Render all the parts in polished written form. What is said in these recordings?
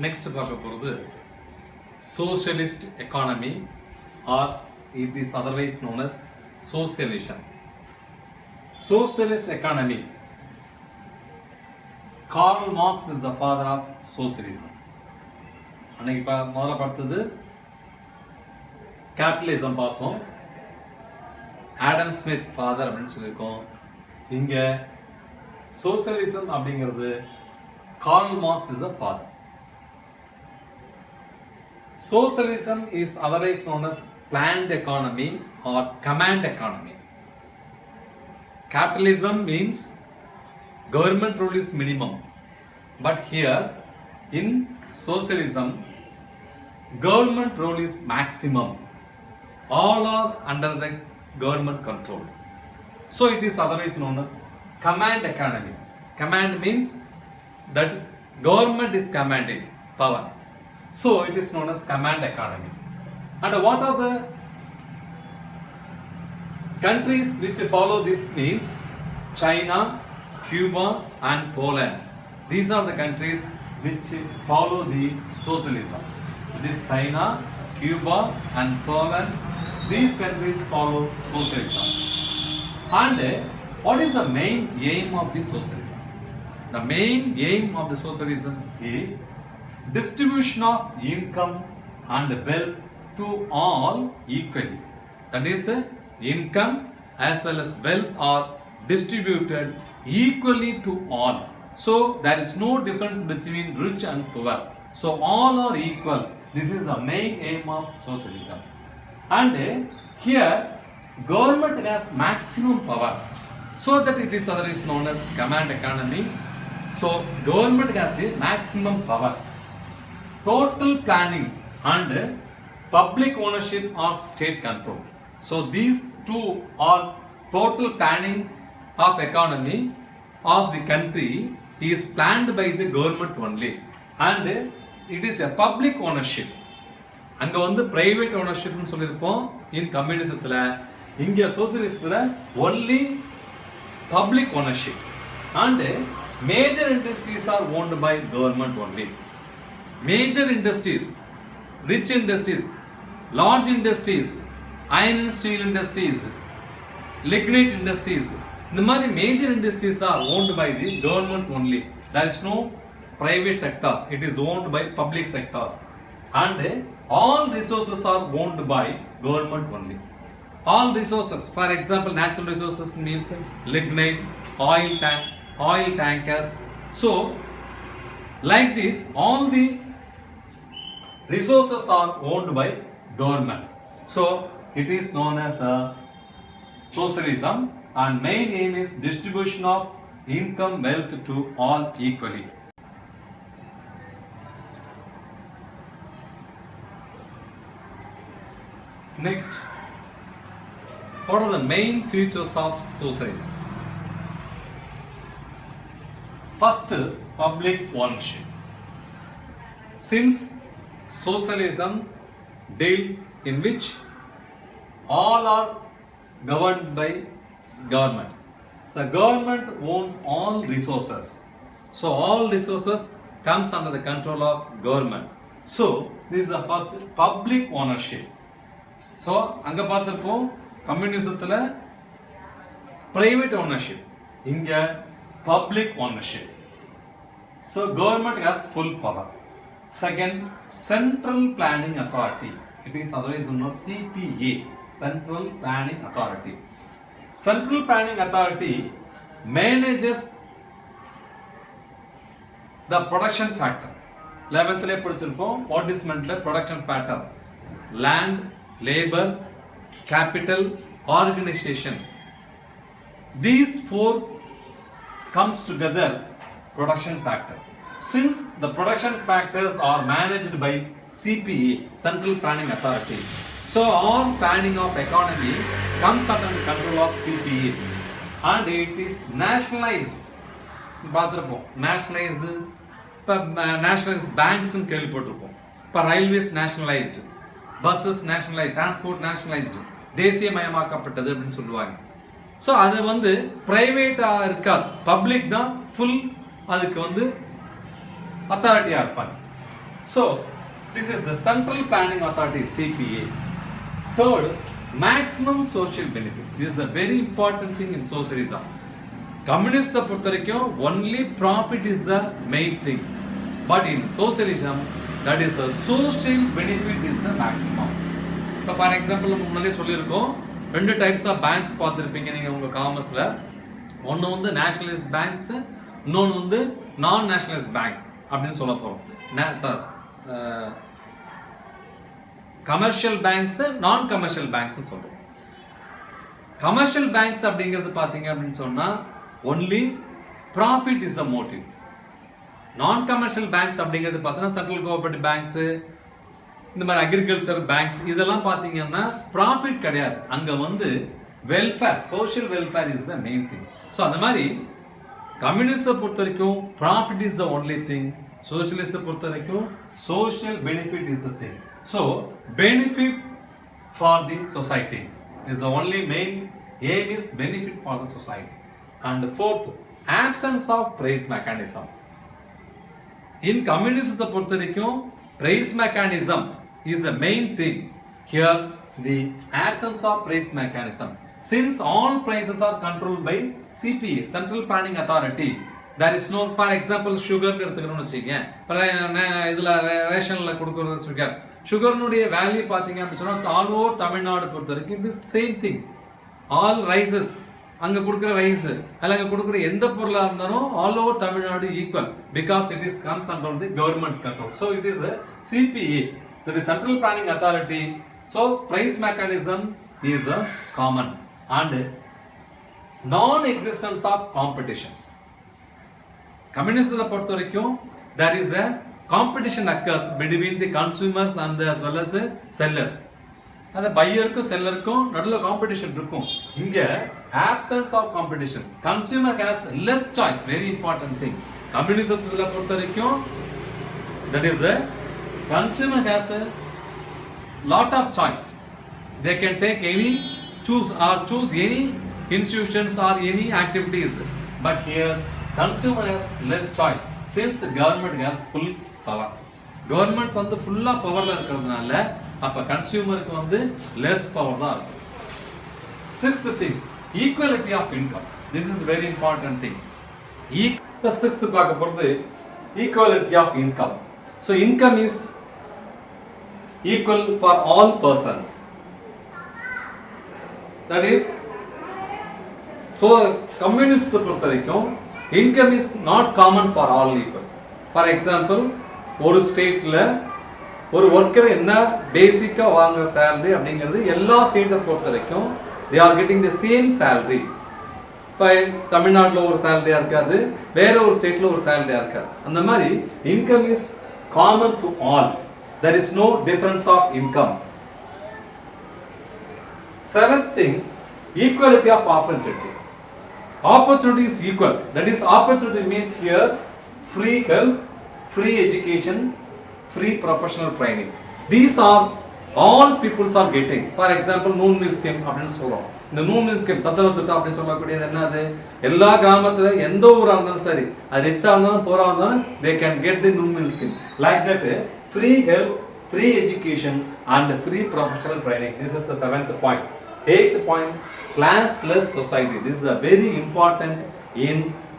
Next பார்க்க போகிறது socialist economy or it is otherwise known as socialism. Socialist economy. Karl Marx is the father of socialism. அன்னைக்கு முதல்ல பார்த்தது capitalism பார்த்தோம். Adam Smith father அப்படின்னு சொல்லியிருக்கோம். இங்க socialism அப்படிங்கிறது Karl Marx is the father. Socialism is otherwise known as planned economy or command economy. Capitalism means government rule is minimum, but here in socialism government rule is maximum. All are under the government control. So it is otherwise known as command economy. Command means that government is commanding power. So it is known as command economy. And what are the countries which follow this means China, Cuba and Poland. These are the countries which follow the socialism. It is China, Cuba and Poland. These countries follow socialism. And what is the main aim of the socialism? The main aim of the socialism is distribution of income and wealth to all equally. That is, income as well as wealth are distributed equally to all. So there is no difference between rich and poor. So all are equal. This is the main aim of socialism. And here government has maximum power, so that it is otherwise known as command economy. So government has the maximum power. Total planning and public ownership or state control. So these two are total planning of economy of the country is planned by the government only, and it is a public ownership. அங்க வந்து private ஓனர்ஷிப்னு சொல்லியிருப்போம் in கம்யூனிசத்துல. இங்க சோசியலிசத்துல only public ownership, and major industries are owned by government only. Major industries, rich industries, large industries, iron and steel industries, lignite industries, இந்த மாதிரி major industries are owned by the government only. There is no private sectors. It is owned by public sectors, and all resources are owned by government only. All resources, for example, natural resources means lignite, oil tankers. So like this, all the resources are owned by government. So it is known as socialism, and main aim is distribution of income, wealth to all equally. Next, what are the main features of socialism? First, public ownership. Since socialism deals in which all are governed by government, so government owns all resources. So all resources comes under the control of government. So this is the first, public ownership. So அங்க பார்த்திருப்போம் கம்யூனிசத்துல private ownership, இங்க public ownership. So government has full power. Second, central planning authority. It is otherwise known as CPA, Central Planning Authority. Central Planning Authority manages the production factor. 11th ல படிச்சிருப்போம் what is meant by production factor: land, labor, capital, organization. These four comes together production factor. Since the production factors are managed by CPA, Central Planning Authority, so all planning of economy comes under the control of CPA, and it is nationalized. பார்த்திருப்போம் nationalized, nationalized banks ன்னு கேள்விப்பட்டிருப்போம். இப்போ railways nationalized, buses nationalised, transport nationalised, தேசியமயமாக்கப்பட்டது அப்படின்னு சொல்லுவாங்க. So அது வந்து பிரைவேட்டாக இருக்காது, பப்ளிக் தான் ஃபுல் அதுக்கு வந்து அத்தாரிட்டியாக இருப்பாங்க. So this is the Central Planning Authority, CPA. Third, maximum social benefit. This is a very important thing in socialism. Communist பொறுத்த வரைக்கும் only profit is the main thing, but in socialism that is a social benefit is the maximum. இப்போ for example நம்ம முன்னாடியே சொல்லியிருக்கோம், 2 types of banks பார்த்துருப்பீங்க நீங்கள் உங்கள் காமர்ஸில். ஒன்று வந்து நேஷனலிஸ்ட் பேங்க்ஸ், இன்னொன்று வந்து நான் நேஷனலிஸ்ட் பேங்க்ஸ் அப்படின்னு சொல்ல போகிறோம். கமர்ஷியல் பேங்க்ஸ், நான் கமர்ஷியல் பேங்க்ஸ் சொல்கிறோம். கமர்ஷியல் பேங்க்ஸ் அப்படிங்கிறது பார்த்தீங்க அப்படின்னு சொன்னால் only profit is a motive. நான் கமர்ஷியல் பேங்க்ஸ் அப்படிங்கிறது பார்த்தீங்கன்னா சென்ட்ரல் கோஆபரேட்டிவ் பேங்க்ஸு, இந்த மாதிரி அக்ரிகல்ச்சர் பேங்க்ஸ், இதெல்லாம் பார்த்தீங்கன்னா ப்ராஃபிட் கிடையாது. அங்கே வந்து welfare, social welfare is the main thing. So அந்த மாதிரி கம்யூனிஸ்டை பொறுத்த வரைக்கும் profit is the only thing, சோஷியலிஸ்டை பொறுத்த வரைக்கும் social benefit is the thing. So benefit for the society is the only main aim is benefit for the society. And fourth, absence of price mechanism. In communism பொறுத்த வரைக்கும் price mechanism is the main thing. Here the absence of price mechanism, since all prices are controlled by CPA, Central Planning Authority. There is no, for example, sugar எடுத்துக்கணும்னு வச்சுக்கோங்க, இதில் ரேஷனில் கொடுக்குற சுகர்னுடைய value பார்த்தீங்க அப்படின்னு சொன்னால் all over Tamil Nadu பொறுத்த வரைக்கும் it is same thing. All rices, அங்கே கொடுக்குற ரைஸ் அல்ல அங்கே கொடுக்குற எந்த பொருளாக இருந்தாலும் all over Tamil Nadu equal, because it is comes under the government control. So it is CPA, that is Central Planning Authority. So price mechanism is a common and non-existence of competitions. கம்யூனிஸ்டை பொறுத்த வரைக்கும் there is a competition occurs between the consumers and as well as sellers. அந்த பையருக்கும் செல்லருக்கும் நடுவில் competition இருக்கும். இங்க absence of competition, consumer has less choice, very important thing. கம்யூனிசத்துல பொறுத்த வரைக்கும் that is a consumer has a lot of choice. They can take any, choose any institutions or any activities, but here consumer has less choice since government has full power. Government வந்து ஃபுல்லா பவர்ல இருக்கிறதுனால அப்ப கன்சியூமருக்கு வந்து less power தான் இருக்கும். Sixth thing, equality of income. This is very important thing. The sixth பார்க்க போறது equality of income. So income is equal for all persons. That is, so communist பொறுத்த வரைக்கும் income is not common for all equal. For example, ஒரு ஸ்டேட்ல ஒரு worker என்ன பேசிக்கா வாங்குற சேலரி அப்படிங்கிறது எல்லா ஸ்டேட்டை பொறுத்த வரைக்கும் they are getting the same salary. இப்போ தமிழ்நாட்டில் ஒரு சேலரியா இருக்காது, வேற ஒரு ஸ்டேட்ல ஒரு சேலரியா இருக்காது. அந்த மாதிரி income is common to all. there is no difference of income. Seventh thing, equality of opportunity. Opportunity is equal. That is, opportunity means here free health, free education, free professional training. These are all peoples are getting. For example, noon meal scheme அப்படின்னு சொல்றோம். இந்த noon meal scheme சத்துணவு திட்டம் அப்படி சொல்லக்கூடியது என்னது? எல்லா கிராமத்துல எந்த ஊரா இருந்தாலும் சரி, அது ரிச்சா இருந்தாலும் போரா இருந்தாலும் they can get the noon meal scheme. Like that, free health, free education and free professional training. This is the seventh point. Eighth point, classless society. This is a very important in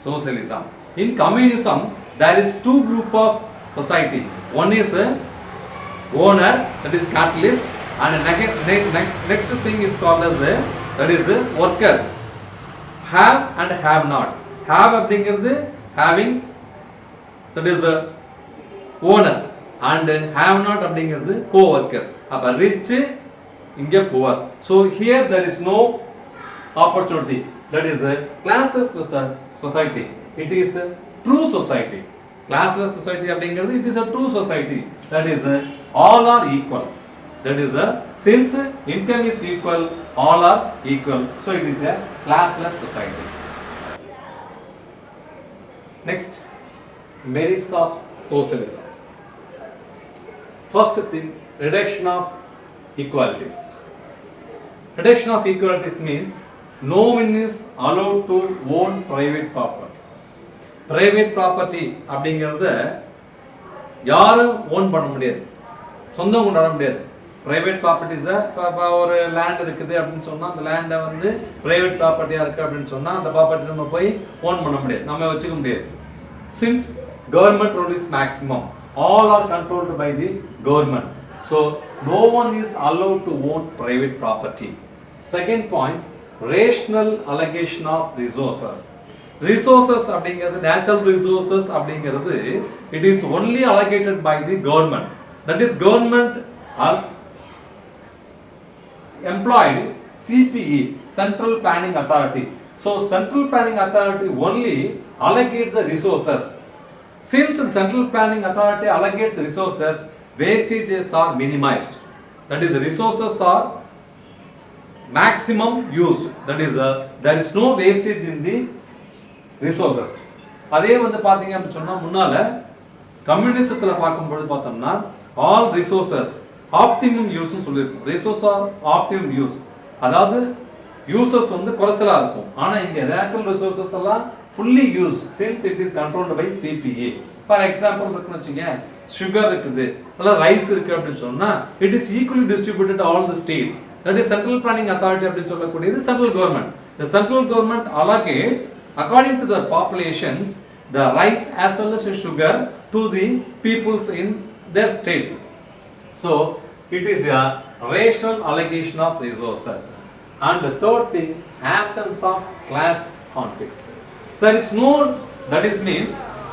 socialism. In communism, there is two group of society. One is a owner, that is capitalist, and next thing is called as a, that is a workers. Have and have not. Have அப்படிங்கிறது having, that is a owners, and have not அப்படிங்கிறது co-workers. அப்ப rich, இங்க poor. So here there is no opportunity. That is a classless society. It is a true society. Classless society அப்படிங்கிறது it is a true society. That is all are equal. That is since income is equal, all are equal. So it is a classless society. Next, merits of socialism. First thing, reduction of equalities. Reduction of equalities means no one is allowed to own private property. Private property அப்படிங்கிறது யாரும் own பண்ண முடியாது, சொந்தம் கொண்டாட முடியாது. Private ப்ராப்பர்ட்டிஸை இப்போ ஒரு land இருக்குது அப்படின்னு சொன்னால் அந்த லேண்டை வந்து பிரைவேட் ப்ராப்பர்ட்டியாக இருக்குது அப்படின்னு சொன்னால் அந்த ப்ராப்பர்ட்டி நம்ம போய் ஓன் பண்ண முடியாது, நம்ம வச்சுக்க முடியாது. Since government rule is maximum, all are controlled by the government, so no one is allowed to own private property. Second point, rational allocation of resources. Resources அப்படிங்கிறது natural resources அப்படிங்கிறது it is only allocated by the government, that is government are employed CPE, Central Planning Authority. So Central Planning Authority only allocates the resources. Since the Central Planning Authority allocates resources, wastages are minimized, that is resources are maximum used, that is there is no wastage in the resources. அதே வந்து பாத்தீங்க அப்படி சொன்னா முன்னால கம்யூனிசத்துல பார்க்கும்போது பார்த்தோம்னா all resources optimum use னு சொல்லிருக்கோம். resources are optimum use, அதாவது யூசஸ் வந்து குறைச்சலா இருக்கும். ஆனா இங்க நேச்சுரல் ரிசோர்சஸ் எல்லாம் fully used since it is controlled by CPA. for example இருக்குன்னு வச்சுங்க, சுகர் இருக்குது இல்ல ரைஸ் இருக்கு அப்படின்னு சொன்னா it is equally distributed all the states, that is central planning authority அப்படின்னு சொல்லக்கூடியது central government. The central government allocates according to the populations the rice as well as sugar to the peoples in their states. So it is a rational allocation of resources. And the third thing, absence of class conflicts. There is no, that is means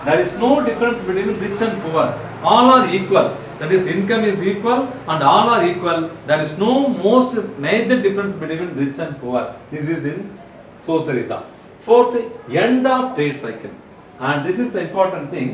there is no difference between rich and poor, all are equal, that is income is equal and all are equal. There is no most major difference between rich and poor. This is in socialism. Fourth, end of trade cycle, and this is the important thing.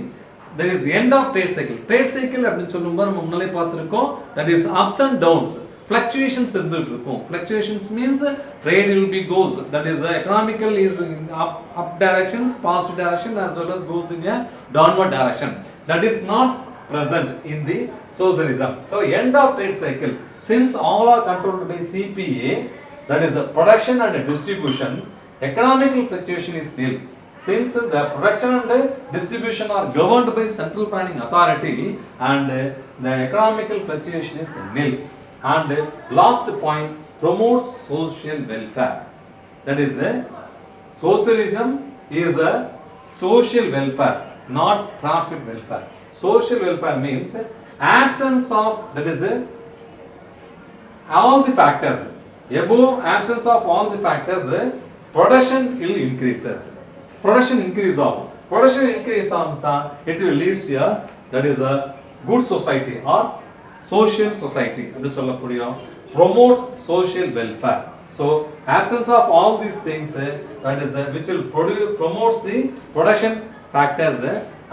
There is the end of trade cycle. Trade cycle அப்படினு சொல்லும்போது நம்ம முன்னாலே பார்த்திருக்கோம், that is ups and downs, fluctuations இருந்துட்டு இருக்கும். Fluctuations means trade will be goes, that is economical is in up directions, positive direction as well as goes in a downward direction. That is not present in the socialism. So end of trade cycle, since all are controlled by CPA, that is the production and distribution, economical fluctuation is nil. Since the production and distribution are governed by central planning authority and the economical fluctuation is nil. And last point, promote social welfare, that is socialism is a social welfare, not profit welfare. Social welfare means absence of, that is all the factors, above absence of all the factors, production will increases, production increase ஆகும், production increase ஆகும்னா it will leads to a, that is a good society or social society அப்படி சொல்லக்கூடிய promotes social welfare. So absence of all these things, that is which will promotes the production factors,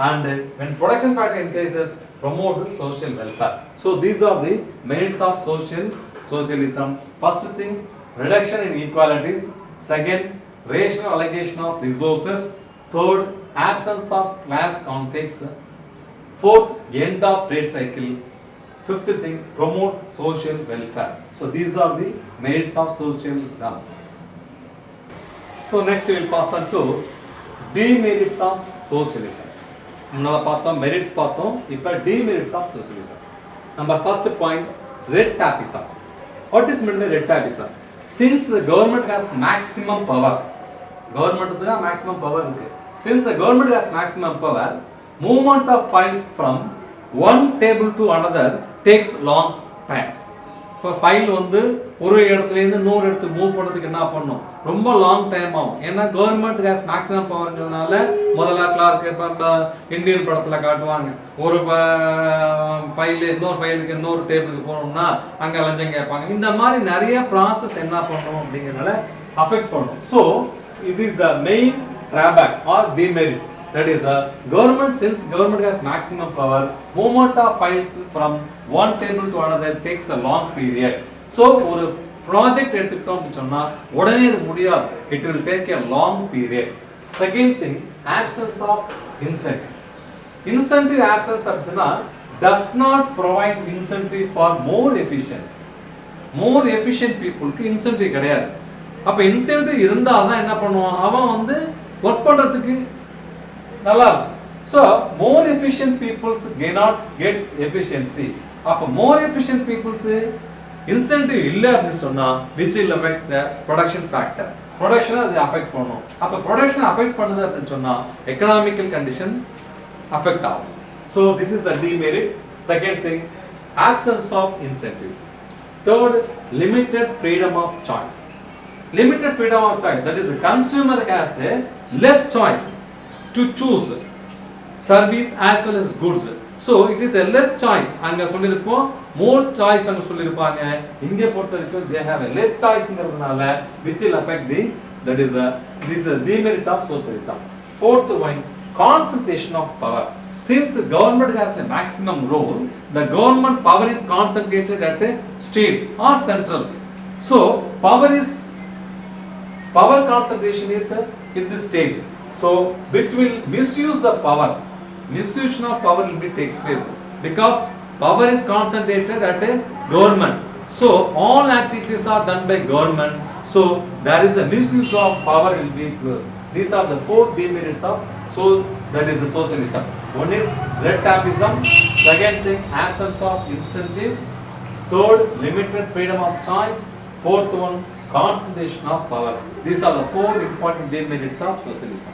and when production factor increases promotes the social welfare. So these are the merits of socialism. First thing, reduction in inequalities. Second, rational allocation of resources. Third, absence of class conflicts. Fourth, end of trade cycle. Fifth thing, promote social welfare. So these are the merits of socialism. So next we will pass on to demerits of socialism. முன்னால பார்த்தோம் merits பார்த்தோம், இப்போ demerits of socialism. Number first point, red tapeism. What is meant by red tapeism? Since the government has maximum power, government க்கு maximum power இருக்கு. Since the government has maximum power, movement of files from one table to another takes long time. இப்போ file வந்து ஒரு இடத்துல இருந்து இன்னொரு இடத்துக்கு move பண்ணுறதுக்கு என்ன பண்ணும், ரொம்ப லாங் டைம் ஆகும். ஏன்னா கவர்மெண்ட் கேஸ் மேக்ஸிமம் பவர்ங்கிறதுனால முதல்ல கிளார்க்கு இப்போ இந்தியன் படத்தில் காட்டுவாங்க, ஒரு ஃபைலு இன்னொரு ஃபைலுக்கு இன்னொரு டேபிளுக்கு போகணும்னா அங்கே லஞ்சம் கேட்பாங்க. இந்த மாதிரி நிறைய ப்ராசஸ் என்ன பண்ணுறோம் அப்படிங்கிறனால அஃபெக்ட் பண்ணும். So it is the main drawback or demerit, that is government, since government has maximum power, movement of files from one table to another takes a long period. So ஒரு project எடுத்துக்கிட்டோம் அப்படின்னு சொன்னா உடனே இது முடியாது, it will take a long period. Second thing, absence of incentive. Incentive absence அப்படின்னா does not provide incentive for more efficiency. More efficient people க்கு incentive கிடையாது. அப்ப இன்சென்டிவ் இருந்தால் தான் என்ன பண்ணுவான், அவன் வந்து ஒர்க் பண்ணுறதுக்கு நல்லா இருக்கும். So more efficient peoples cannot get efficiency. அப்ப more efficient peoples incentive இல்ல அப்படின்னு சொன்னா which will affect the production factor. Production அது affect பண்ணும். அப்ப production affect பண்ணுது அப்படின்னு சொன்னா economical condition affect ஆகும். So this is the demerit. Second thing, absence of incentive. Third, limited freedom of choice. Limited freedom of choice, that is the consumer has a less choice to choose service as well as goods. So it is a less choice. அங்க சொல்லிருப்போம் more choice அங்க சொல்லிருப்பாங்க. இங்க பொறுத்தவரைக்கும் they have a less choiceங்கிறதுனால which will affect the, that is this is the demerit of socialism. Fourth one, concentration of power. Since the government has a maximum role, the government power is concentrated at a state or central. So power concentration is in the state. So which will misuse the power. Misuse of power will be takes place because power is concentrated at a government. So all activities are done by government. So there is a misuse of power will be. These are the four demerits of, so that is the socialism. One is red tapeism. Second thing, absence of incentive. Third, limited freedom of choice. Fourth one, concentration of power. These are the four important demerits of socialism.